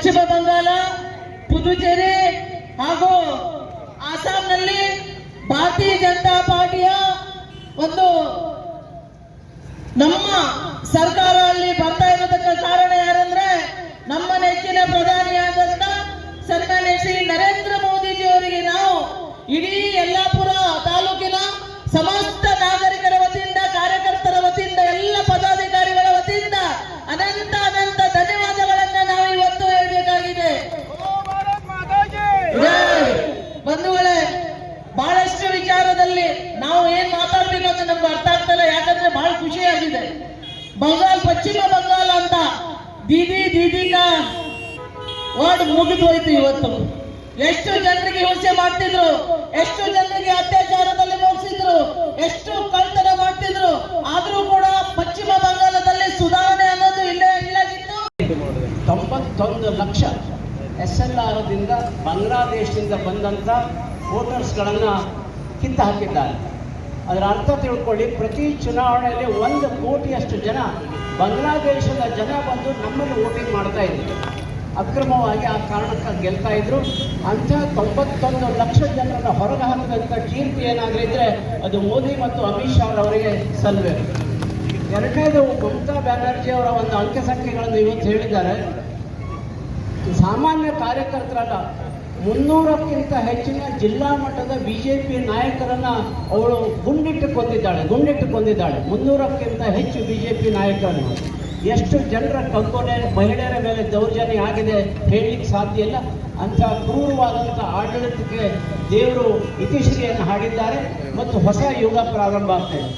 ಪಶ್ಚಿಮ ಬಂಗಾಳ, ಪುದುಚೇರಿ ಹಾಗೂ ಆಸಾಂನಲ್ಲಿ ಭಾರತೀಯ ಜನತಾ ಪಾರ್ಟಿಯ ಒಂದು ನಮ್ಮ ಸರ್ಕಾರ ಅಲ್ಲಿ ಬರ್ತಾ ಇರೋದಕ್ಕೆ ಕಾರಣ ಯಾರಂದ್ರೆ ನಮ್ಮ ನೆಚ್ಚಿನ ಪ್ರಧಾನಿಯಾದಂತ ಸನ್ಮಾನ್ಯ ಶ್ರೀ ನರೇಂದ್ರ ಮೋದಿಜಿ ಅವರಿಗೆ ನಾವು ಇಡೀ ಯಲ್ಲಾಪುರ ತಾಲೂಕಿನ ಸಮಸ್ತ ನಾಗರಿಕರ ವತಿಯಿಂದ, ಕಾರ್ಯಕರ್ತರ ವತಿಯಿಂದ, ಎಲ್ಲ ಪದಾಧಿಕಾರಿಗಳ ವತಿಯಿಂದ ಅನಂತ ಅನಂತ ಧನ್ಯವಾದಗಳನ್ನ ನಾವು ಇವತ್ತು ಹೇಳಬೇಕಾಗಿದೆ. ಬಂಧುಗಳೇ, ಬಹಳಷ್ಟು ವಿಚಾರದಲ್ಲಿ ನಾವು ಏನ್ ಮಾತಾಡ್ಬೇಕು ಅಂತ ನಮ್ಗೆ ಅರ್ಥ ಆಗ್ತಲ್ಲ. ಯಾಕಂದ್ರೆ ಬಹಳ ಖುಷಿಯಾಗಿದೆ. ಪಶ್ಚಿಮ ಬಂಗಾಳ ಅಂತ ದೀದಿನ ವರ್ಡ್ ಮುಗಿದು ಹೋಯ್ತು. ಇವತ್ತು ಎಷ್ಟು ಜನರಿಗೆ ಹಿಂಸೆ ಮಾಡ್ತಿದ್ರು, ಎಷ್ಟು ಜನರಿಗೆ ಅತ್ಯಾಚಾರದಲ್ಲಿ ಮುಗಿಸಿದ್ರು, ಎಷ್ಟು ಕಳ್ತನ ಮಾಡ್ತಿದ್ರು. ಆದ್ರೂ ಕೂಡ ಪಶ್ಚಿಮ ಬಂಗಾಳದಲ್ಲಿ ಸುಧಾರಣೆ ಅನ್ನೋದು ಇಲ್ಲದಿತ್ತು. 91 ಲಕ್ಷ SLR ದಿಂದ ಬಾಂಗ್ಲಾದೇಶದಿಂದ ಬಂದಂತ ವೋಟರ್ಸ್ಗಳನ್ನು ಕಿತ್ತು ಹಾಕಿದ್ದಾರೆ. ಅದರ ಅರ್ಥ ತಿಳ್ಕೊಳ್ಳಿ, ಪ್ರತಿ ಚುನಾವಣೆಯಲ್ಲಿ 1 ಕೋಟಿಯಷ್ಟು ಜನ ಬಾಂಗ್ಲಾದೇಶದ ಜನ ಬಂದು ನಮ್ಮಲ್ಲಿ ವೋಟಿಂಗ್ ಮಾಡ್ತಾ ಇದ್ರು. ಅಕ್ರಮವಾಗಿ ಆ ಕಾರಣಕ್ಕೆ ಗೆಲ್ತಾ ಇದ್ರು. ಅಂಥ 91 ಲಕ್ಷ ಜನರನ್ನು ಹೊರಗೆ ಹಾಕಿದಂಥ ಕೀರ್ತಿ ಏನಾಗಲಿದ್ರೆ ಅದು ಮೋದಿ ಮತ್ತು ಅಮಿತ್ ಶಾ ಅವರಿಗೆ ಸಲ್ಲಬೇಕು. ಎರಡನೇದು, ಮಮತಾ ಬ್ಯಾನರ್ಜಿ ಅವರ ಒಂದು ಅಂಕೆ ಸಂಖ್ಯೆಗಳನ್ನು ಇವತ್ತು ಹೇಳಿದ್ದಾರೆ. ಸಾಮಾನ್ಯ ಕಾರ್ಯಕರ್ತರಲ್ಲ, 300ಕ್ಕಿಂತ ಹೆಚ್ಚಿನ ಜಿಲ್ಲಾ ಮಟ್ಟದ BJP ನಾಯಕರನ್ನ ಅವಳು ಗುಂಡಿಟ್ಟು ಕೊಂದಿದ್ದಾಳೆ. 300ಕ್ಕಿಂತ ಹೆಚ್ಚು BJP ನಾಯಕರನ್ನು. ಎಷ್ಟು ಜನರ ಕಗ್ಗೊಲೆ, ಮಹಿಳೆಯರ ಮೇಲೆ ದೌರ್ಜನ್ಯ ಆಗಿದೆ ಹೇಳಲಿಕ್ಕೆ ಸಾಧ್ಯ ಇಲ್ಲ. ಅಂಥ ಕ್ರೂರವಾದಂಥ ಆಡಳಿತಕ್ಕೆ ದೇವರು ಇತಿಶ್ರೀಯನ್ನು ಹಾಡಿದ್ದಾರೆ ಮತ್ತು ಹೊಸ ಯುಗ ಪ್ರಾರಂಭ ಆಗ್ತಾ ಇದೆ.